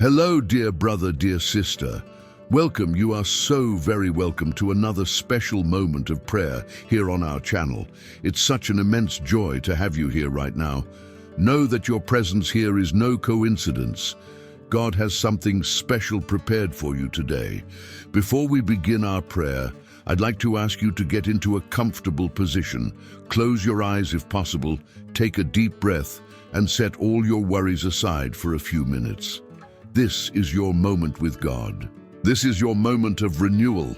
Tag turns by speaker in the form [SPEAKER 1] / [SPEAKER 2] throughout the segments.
[SPEAKER 1] Hello, dear brother, dear sister. Welcome, you are so very welcome to another special moment of prayer here on our channel. It's such an immense joy to have you here right now. Know that your presence here is no coincidence. God has something special prepared for you today. Before we begin our prayer, I'd like to ask you to get into a comfortable position. Close your eyes if possible, take a deep breath, and set all your worries aside for a few minutes. This is your moment with God. This is your moment of renewal,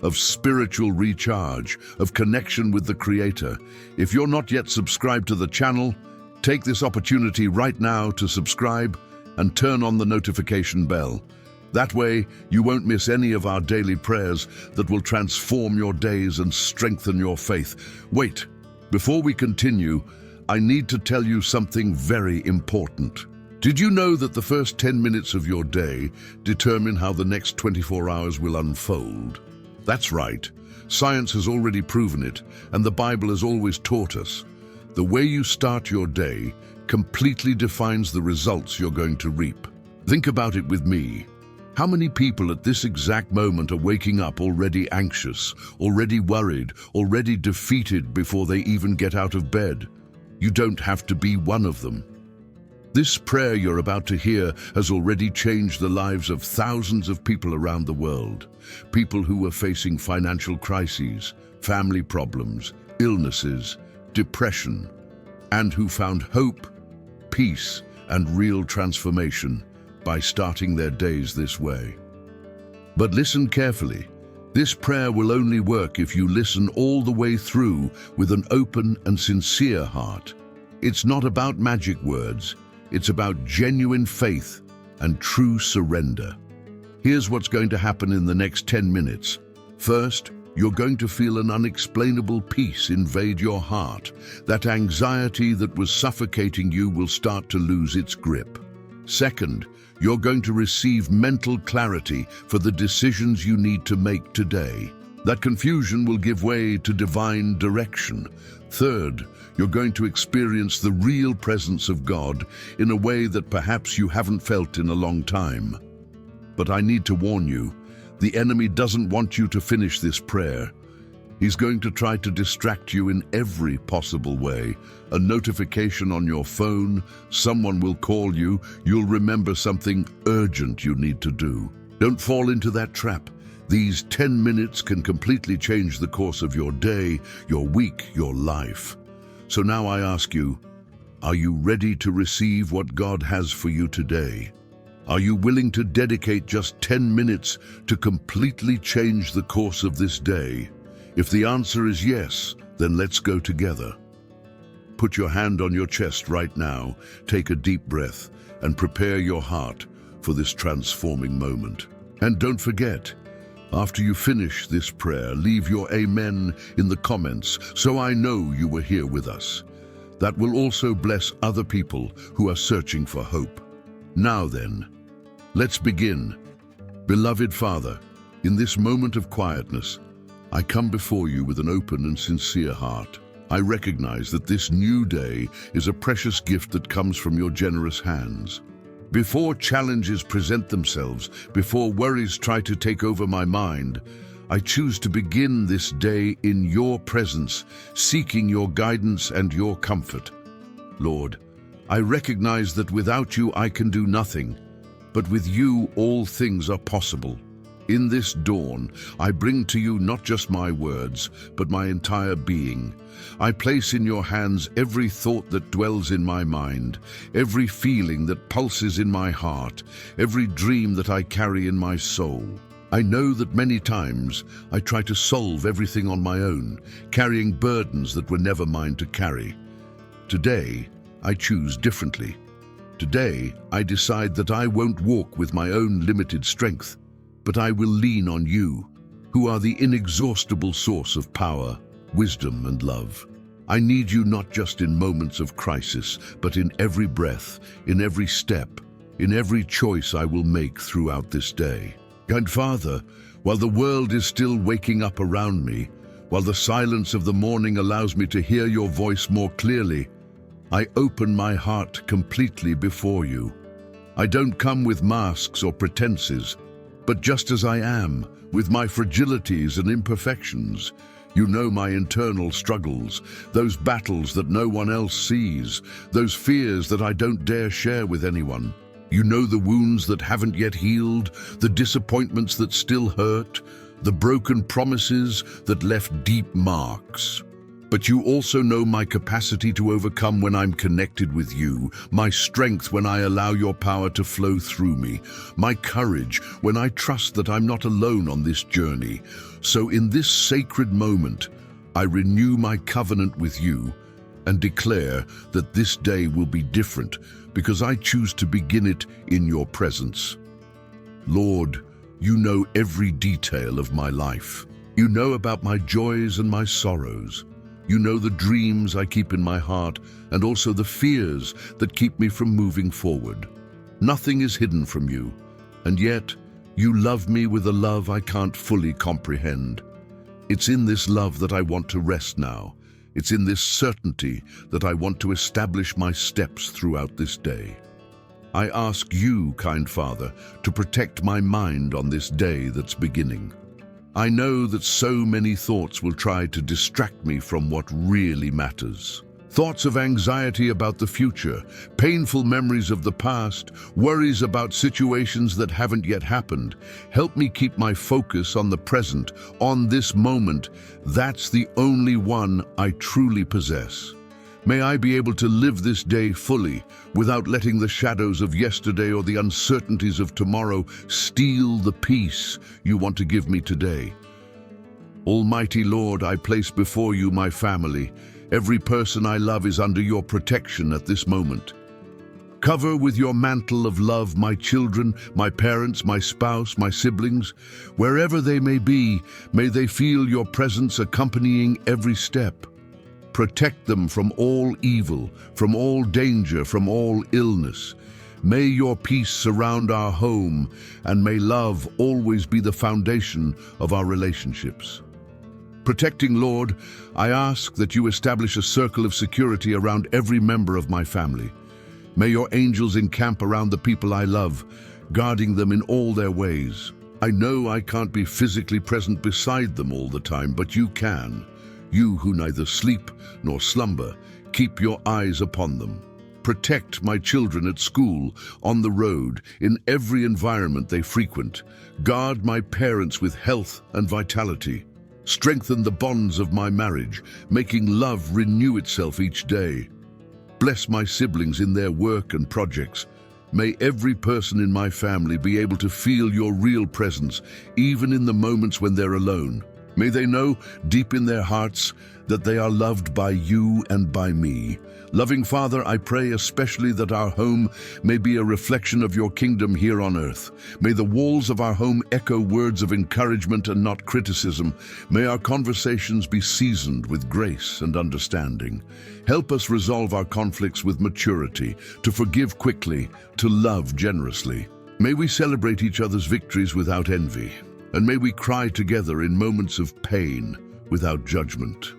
[SPEAKER 1] of spiritual recharge, of connection with the Creator. If you're not yet subscribed to the channel, take this opportunity right now to subscribe and turn on the notification bell. That way, you won't miss any of our daily prayers that will transform your days and strengthen your faith. Wait, before we continue, I need to tell you something very important. Did you know that the first 10 minutes of your day determine how the next 24 hours will unfold? That's right. Science has already proven it, and the Bible has always taught us. The way you start your day completely defines the results you're going to reap. Think about it with me. How many people at this exact moment are waking up already anxious, already worried, already defeated before they even get out of bed? You don't have to be one of them. This prayer you're about to hear has already changed the lives of thousands of people around the world. People who are facing financial crises, family problems, illnesses, depression, and who found hope, peace, and real transformation by starting their days this way. But listen carefully. This prayer will only work if you listen all the way through with an open and sincere heart. It's not about magic words. It's about genuine faith and true surrender. Here's what's going to happen in the next 10 minutes. First, you're going to feel an unexplainable peace invade your heart. That anxiety that was suffocating you will start to lose its grip. Second, you're going to receive mental clarity for the decisions you need to make today. That confusion will give way to divine direction. Third, you're going to experience the real presence of God in a way that perhaps you haven't felt in a long time. But I need to warn you, the enemy doesn't want you to finish this prayer. He's going to try to distract you in every possible way. A notification on your phone, someone will call you, you'll remember something urgent you need to do. Don't fall into that trap. These 10 minutes can completely change the course of your day, your week, your life. So now I ask you, are you ready to receive what God has for you today? Are you willing to dedicate just 10 minutes to completely change the course of this day? If the answer is yes, then let's go together. Put your hand on your chest right now, take a deep breath, and prepare your heart for this transforming moment. And don't forget, after you finish this prayer, leave your amen in the comments so I know you were here with us. That will also bless other people who are searching for hope. Now then, let's begin. Beloved Father, in this moment of quietness, I come before you with an open and sincere heart. I recognize that this new day is a precious gift that comes from your generous hands. Before challenges present themselves, before worries try to take over my mind, I choose to begin this day in your presence, seeking your guidance and your comfort. Lord, I recognize that without you I can do nothing, but with you all things are possible. In this dawn, I bring to you not just my words, but my entire being. I place in your hands every thought that dwells in my mind, every feeling that pulses in my heart, every dream that I carry in my soul. I know that many times I try to solve everything on my own, carrying burdens that were never mine to carry. Today, I choose differently. Today, I decide that I won't walk with my own limited strength, but I will lean on you, who are the inexhaustible source of power, wisdom, and love. I need you not just in moments of crisis, but in every breath, in every step, in every choice I will make throughout this day. And Father, while the world is still waking up around me, while the silence of the morning allows me to hear your voice more clearly, I open my heart completely before you. I don't come with masks or pretenses, but just as I am, with my fragilities and imperfections. You know my internal struggles, those battles that no one else sees, those fears that I don't dare share with anyone. You know the wounds that haven't yet healed, the disappointments that still hurt, the broken promises that left deep marks. But you also know my capacity to overcome when I'm connected with you, my strength when I allow your power to flow through me, my courage when I trust that I'm not alone on this journey. So in this sacred moment, I renew my covenant with you and declare that this day will be different because I choose to begin it in your presence. Lord, you know every detail of my life. You know about my joys and my sorrows. You know the dreams I keep in my heart and also the fears that keep me from moving forward. Nothing is hidden from you, and yet you love me with a love I can't fully comprehend. It's in this love that I want to rest now. It's in this certainty that I want to establish my steps throughout this day. I ask you, kind Father, to protect my mind on this day that's beginning. I know that so many thoughts will try to distract me from what really matters. Thoughts of anxiety about the future, painful memories of the past, worries about situations that haven't yet happened. Help me keep my focus on the present, on this moment. That's the only one I truly possess. May I be able to live this day fully, without letting the shadows of yesterday or the uncertainties of tomorrow steal the peace you want to give me today. Almighty Lord, I place before you my family. Every person I love is under your protection at this moment. Cover with your mantle of love my children, my parents, my spouse, my siblings. Wherever they may be, may they feel your presence accompanying every step. Protect them from all evil, from all danger, from all illness. May your peace surround our home, and may love always be the foundation of our relationships. Protecting Lord, I ask that you establish a circle of security around every member of my family. May your angels encamp around the people I love, guarding them in all their ways. I know I can't be physically present beside them all the time, but you can. You who neither sleep nor slumber, keep your eyes upon them. Protect my children at school, on the road, in every environment they frequent. Guard my parents with health and vitality. Strengthen the bonds of my marriage, making love renew itself each day. Bless my siblings in their work and projects. May every person in my family be able to feel your real presence, even in the moments when they're alone. May they know, deep in their hearts, that they are loved by you and by me. Loving Father, I pray especially that our home may be a reflection of your kingdom here on earth. May the walls of our home echo words of encouragement and not criticism. May our conversations be seasoned with grace and understanding. Help us resolve our conflicts with maturity, to forgive quickly, to love generously. May we celebrate each other's victories without envy. And may we cry together in moments of pain without judgment.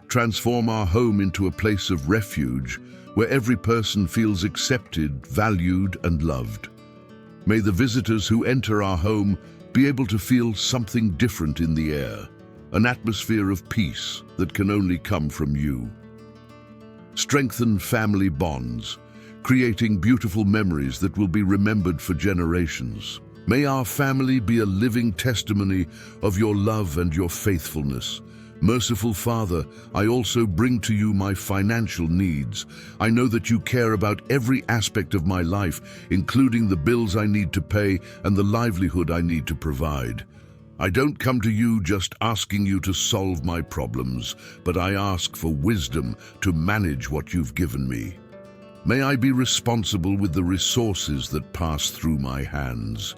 [SPEAKER 1] Transform our home into a place of refuge where every person feels accepted, valued, and loved. May the visitors who enter our home be able to feel something different in the air, an atmosphere of peace that can only come from you. Strengthen family bonds, creating beautiful memories that will be remembered for generations. May our family be a living testimony of your love and your faithfulness. Merciful Father, I also bring to you my financial needs. I know that you care about every aspect of my life, including the bills I need to pay and the livelihood I need to provide. I don't come to you just asking you to solve my problems, but I ask for wisdom to manage what you've given me. May I be responsible with the resources that pass through my hands.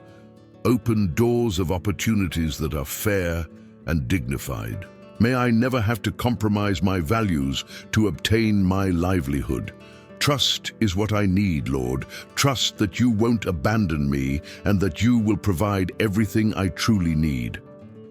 [SPEAKER 1] Open doors of opportunities that are fair and dignified. May I never have to compromise my values to obtain my livelihood. Trust is what I need, Lord. Trust that you won't abandon me and that you will provide everything I truly need.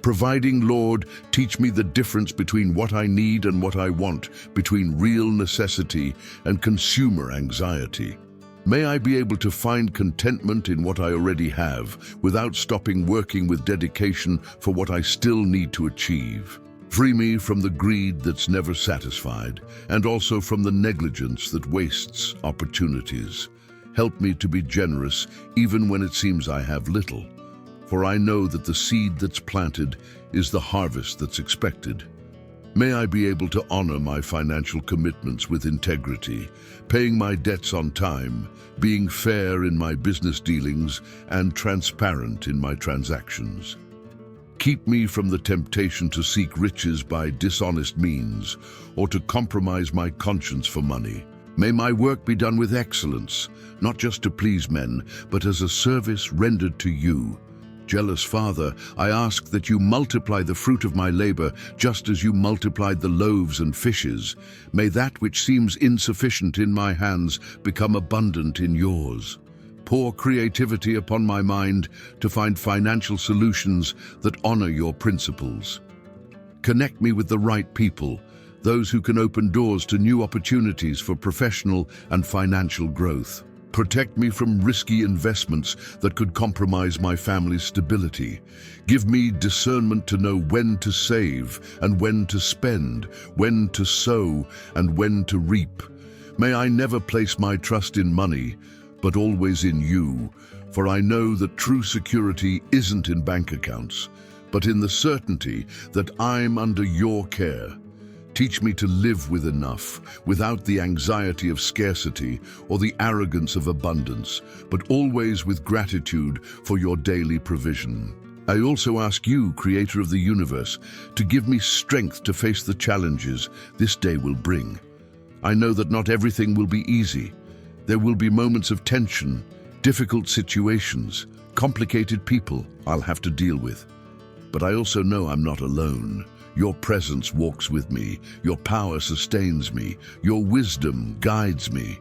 [SPEAKER 1] Providing, Lord, teach me the difference between what I need and what I want, between real necessity and consumer anxiety. May I be able to find contentment in what I already have, without stopping working with dedication for what I still need to achieve. Free me from the greed that's never satisfied, and also from the negligence that wastes opportunities. Help me to be generous even when it seems I have little, for I know that the seed that's planted is the harvest that's expected. May I be able to honor my financial commitments with integrity, paying my debts on time, being fair in my business dealings, and transparent in my transactions. Keep me from the temptation to seek riches by dishonest means or to compromise my conscience for money. May my work be done with excellence, not just to please men, but as a service rendered to you. Jealous Father, I ask that you multiply the fruit of my labor just as you multiplied the loaves and fishes. May that which seems insufficient in my hands become abundant in yours. Pour creativity upon my mind to find financial solutions that honor your principles. Connect me with the right people, those who can open doors to new opportunities for professional and financial growth. Protect me from risky investments that could compromise my family's stability. Give me discernment to know when to save and when to spend, when to sow and when to reap. May I never place my trust in money, but always in you, for I know that true security isn't in bank accounts, but in the certainty that I'm under your care. Teach me to live with enough, without the anxiety of scarcity or the arrogance of abundance, but always with gratitude for your daily provision. I also ask you, Creator of the universe, to give me strength to face the challenges this day will bring. I know that not everything will be easy. There will be moments of tension, difficult situations, complicated people I'll have to deal with. But I also know I'm not alone. Your presence walks with me, your power sustains me, your wisdom guides me.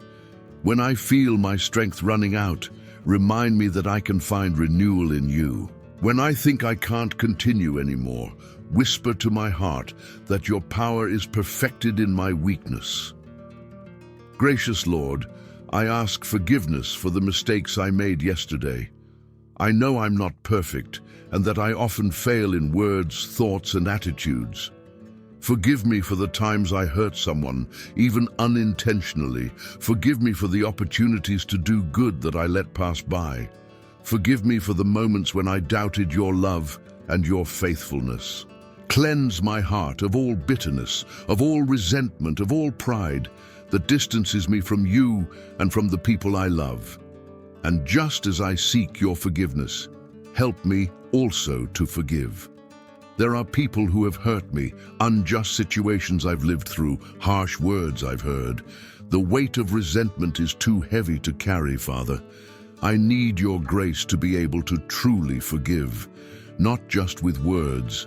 [SPEAKER 1] When I feel my strength running out, remind me that I can find renewal in you. When I think I can't continue anymore, whisper to my heart that your power is perfected in my weakness. Gracious Lord, I ask forgiveness for the mistakes I made yesterday. I know I'm not perfect and that I often fail in words, thoughts, and attitudes. Forgive me for the times I hurt someone, even unintentionally. Forgive me for the opportunities to do good that I let pass by. Forgive me for the moments when I doubted your love and your faithfulness. Cleanse my heart of all bitterness, of all resentment, of all pride that distances me from you and from the people I love. And just as I seek your forgiveness, help me also to forgive. There are people who have hurt me, unjust situations I've lived through, harsh words I've heard. The weight of resentment is too heavy to carry, Father. I need your grace to be able to truly forgive, not just with words,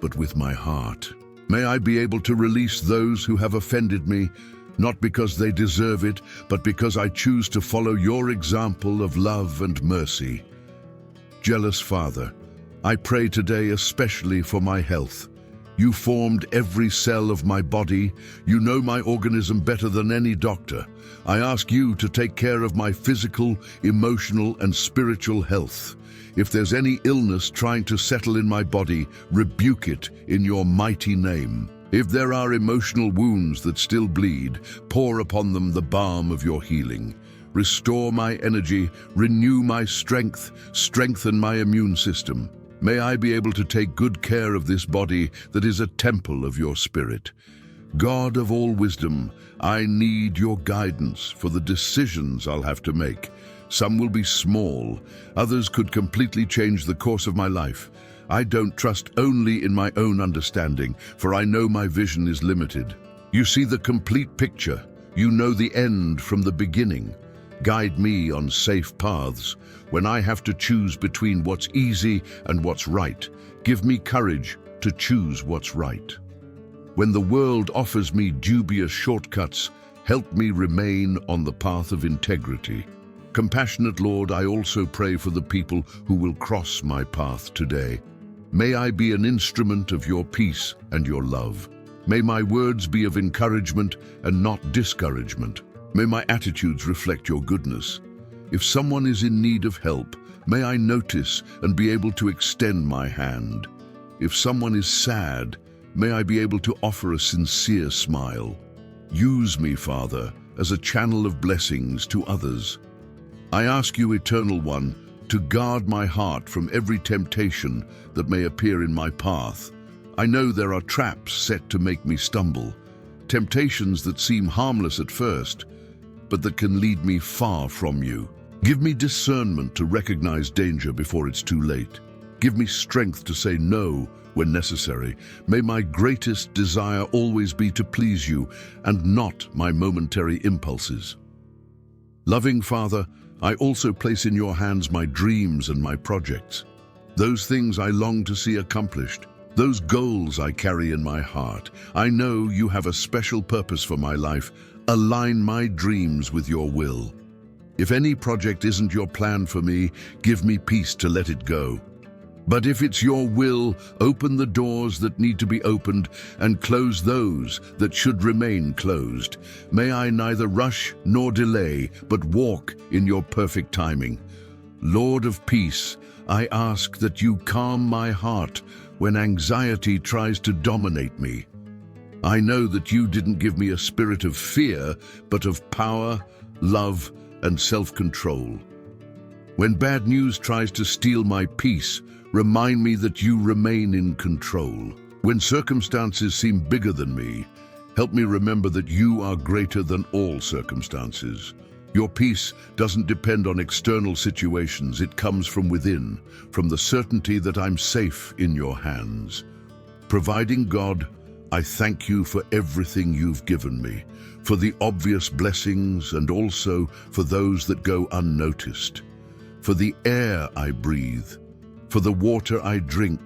[SPEAKER 1] but with my heart. May I be able to release those who have offended me, not because they deserve it, but because I choose to follow your example of love and mercy. Jealous Father, I pray today especially for my health. You formed every cell of my body. You know my organism better than any doctor. I ask you to take care of my physical, emotional, and spiritual health. If there's any illness trying to settle in my body, rebuke it in your mighty name. If there are emotional wounds that still bleed, pour upon them the balm of your healing. Restore my energy, renew my strength, strengthen my immune system. May I be able to take good care of this body that is a temple of your Spirit. God of all wisdom, I need your guidance for the decisions I'll have to make. Some will be small, others could completely change the course of my life. I don't trust only in my own understanding, for I know my vision is limited. You see the complete picture. You know the end from the beginning. Guide me on safe paths. When I have to choose between what's easy and what's right, give me courage to choose what's right. When the world offers me dubious shortcuts, help me remain on the path of integrity. Compassionate Lord, I also pray for the people who will cross my path today. May I be an instrument of your peace and your love. May my words be of encouragement and not discouragement. May my attitudes reflect your goodness. If someone is in need of help, may I notice and be able to extend my hand. If someone is sad, may I be able to offer a sincere smile. Use me, Father, as a channel of blessings to others. I ask you, Eternal One, to guard my heart from every temptation that may appear in my path. I know there are traps set to make me stumble, temptations that seem harmless at first, but that can lead me far from you. Give me discernment to recognize danger before it's too late. Give me strength to say no when necessary. May my greatest desire always be to please you and not my momentary impulses. Loving Father, I also place in your hands my dreams and my projects. Those things I long to see accomplished, those goals I carry in my heart. I know you have a special purpose for my life. Align my dreams with your will. If any project isn't your plan for me, give me peace to let it go. But if it's your will, open the doors that need to be opened and close those that should remain closed. May I neither rush nor delay, but walk in your perfect timing. Lord of peace, I ask that you calm my heart when anxiety tries to dominate me. I know that you didn't give me a spirit of fear, but of power, love, and self-control. When bad news tries to steal my peace, remind me that you remain in control. When circumstances seem bigger than me, help me remember that you are greater than all circumstances. Your peace doesn't depend on external situations. It comes from within, from the certainty that I'm safe in your hands. Providing God, I thank you for everything you've given me, for the obvious blessings and also for those that go unnoticed, for the air I breathe, for the water I drink,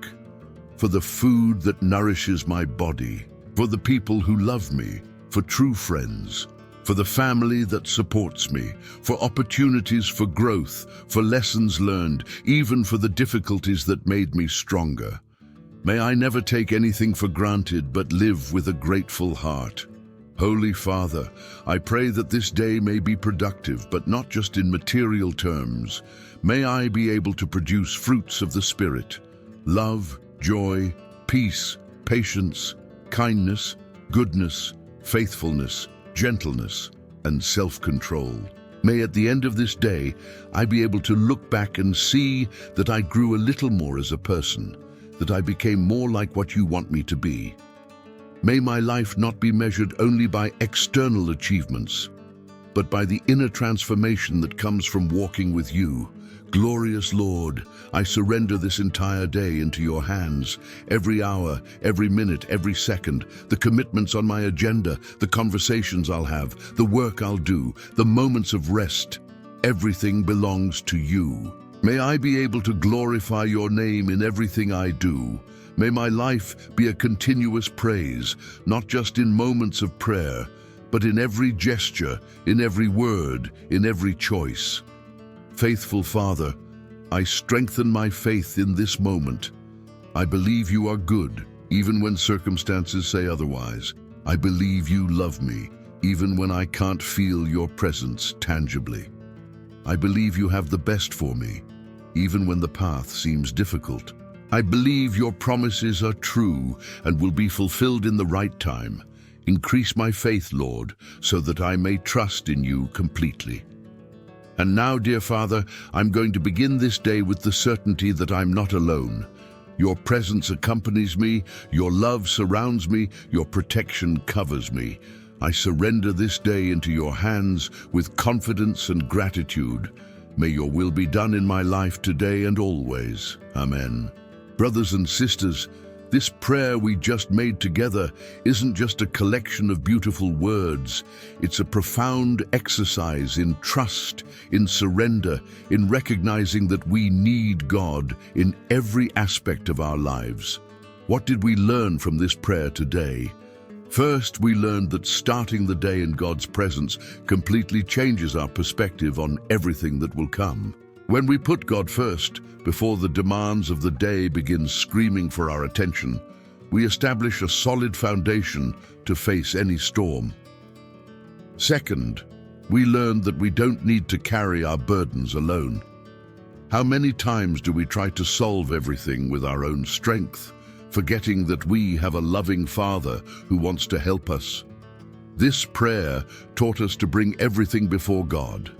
[SPEAKER 1] for the food that nourishes my body, for the people who love me, for true friends, for the family that supports me, for opportunities for growth, for lessons learned, even for the difficulties that made me stronger. May I never take anything for granted, but live with a grateful heart. Holy Father, I pray that this day may be productive, but not just in material terms. May I be able to produce fruits of the Spirit: love, joy, peace, patience, kindness, goodness, faithfulness, gentleness, and self-control. May at the end of this day, I be able to look back and see that I grew a little more as a person, that I became more like what you want me to be. May my life not be measured only by external achievements, but by the inner transformation that comes from walking with you. Glorious Lord, I surrender this entire day into your hands. Every hour, every minute, every second, the commitments on my agenda, the conversations I'll have, the work I'll do, the moments of rest, everything belongs to you. May I be able to glorify your name in everything I do. May my life be a continuous praise, not just in moments of prayer, but in every gesture, in every word, in every choice. Faithful Father, I strengthen my faith in this moment. I believe you are good, even when circumstances say otherwise. I believe you love me, even when I can't feel your presence tangibly. I believe you have the best for me, even when the path seems difficult. I believe your promises are true and will be fulfilled in the right time. Increase my faith, Lord, so that I may trust in you completely. And now, dear Father, I'm going to begin this day with the certainty that I'm not alone. Your presence accompanies me, your love surrounds me, your protection covers me. I surrender this day into your hands with confidence and gratitude. May your will be done in my life today and always. Amen. Brothers and sisters, this prayer we just made together isn't just a collection of beautiful words. It's a profound exercise in trust, in surrender, in recognizing that we need God in every aspect of our lives. What did we learn from this prayer today? First, we learned that starting the day in God's presence completely changes our perspective on everything that will come. When we put God first, before the demands of the day begin screaming for our attention, we establish a solid foundation to face any storm. Second, we learned that we don't need to carry our burdens alone. How many times do we try to solve everything with our own strength, forgetting that we have a loving Father who wants to help us? This prayer taught us to bring everything before God.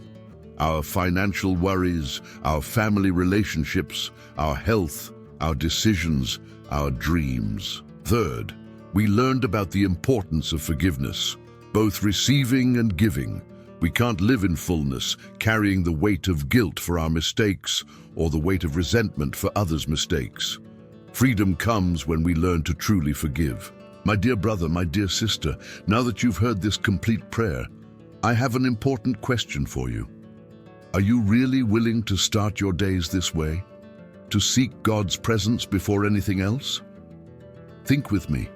[SPEAKER 1] Our financial worries, our family relationships, our health, our decisions, our dreams. Third, we learned about the importance of forgiveness, both receiving and giving. We can't live in fullness, carrying the weight of guilt for our mistakes or the weight of resentment for others' mistakes. Freedom comes when we learn to truly forgive. My dear brother, my dear sister, now that you've heard this complete prayer, I have an important question for you. Are you really willing to start your days this way? To seek God's presence before anything else? Think with me.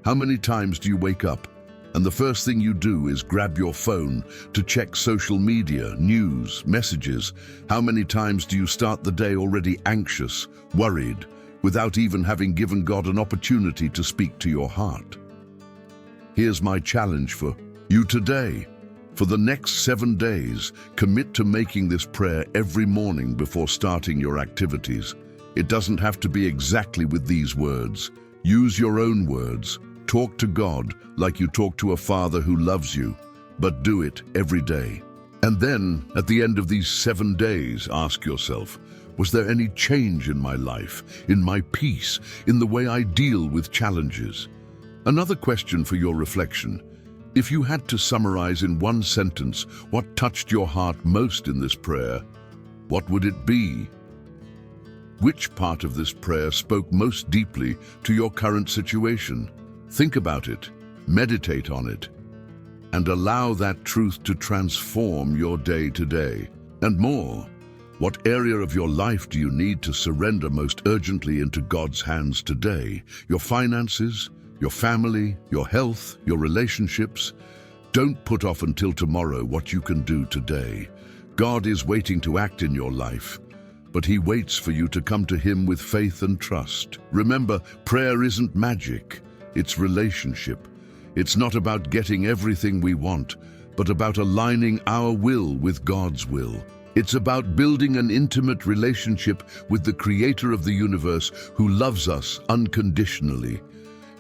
[SPEAKER 1] How many times do you wake up and the first thing you do is grab your phone to check social media, news, messages? How many times do you start the day already anxious, worried, without even having given God an opportunity to speak to your heart? Here's my challenge for you today. For the next 7 days, commit to making this prayer every morning before starting your activities. It doesn't have to be exactly with these words. Use your own words. Talk to God like you talk to a father who loves you, but do it every day. And then, at the end of these 7 days, ask yourself, was there any change in my life, in my peace, in the way I deal with challenges? Another question for your reflection. If you had to summarize in one sentence what touched your heart most in this prayer, what would it be? Which part of this prayer spoke most deeply to your current situation? Think about it, meditate on it, and allow that truth to transform your day to day. And more, what area of your life do you need to surrender most urgently into God's hands today? Your finances, your family, your health, your relationships? Don't put off until tomorrow what you can do today. God is waiting to act in your life, but He waits for you to come to Him with faith and trust. Remember, prayer isn't magic. It's relationship. It's not about getting everything we want, but about aligning our will with God's will. It's about building an intimate relationship with the Creator of the universe who loves us unconditionally.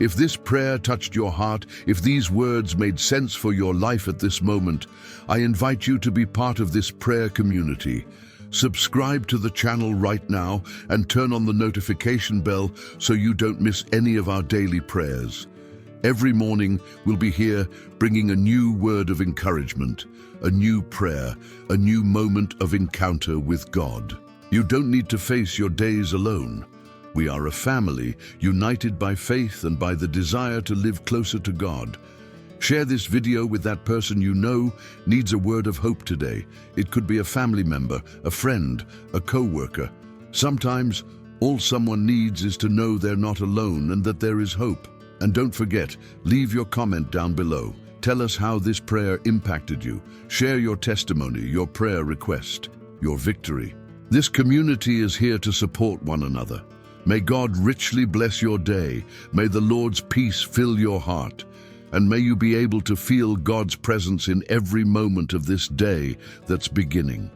[SPEAKER 1] If this prayer touched your heart, if these words made sense for your life at this moment, I invite you to be part of this prayer community. Subscribe to the channel right now and turn on the notification bell so you don't miss any of our daily prayers. Every morning we'll be here bringing a new word of encouragement, a new prayer, a new moment of encounter with God. You don't need to face your days alone. We are a family united by faith and by the desire to live closer to God. Share this video with that person you know needs a word of hope today. It could be a family member, a friend, a co-worker. Sometimes all someone needs is to know they're not alone and that there is hope. And don't forget, leave your comment down below. Tell us how this prayer impacted you. Share your testimony, your prayer request, your victory. This community is here to support one another. May God richly bless your day. May the Lord's peace fill your heart. And may you be able to feel God's presence in every moment of this day that's beginning.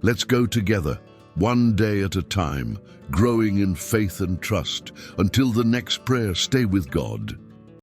[SPEAKER 1] Let's go together, one day at a time, growing in faith and trust. Until the next prayer, stay with God.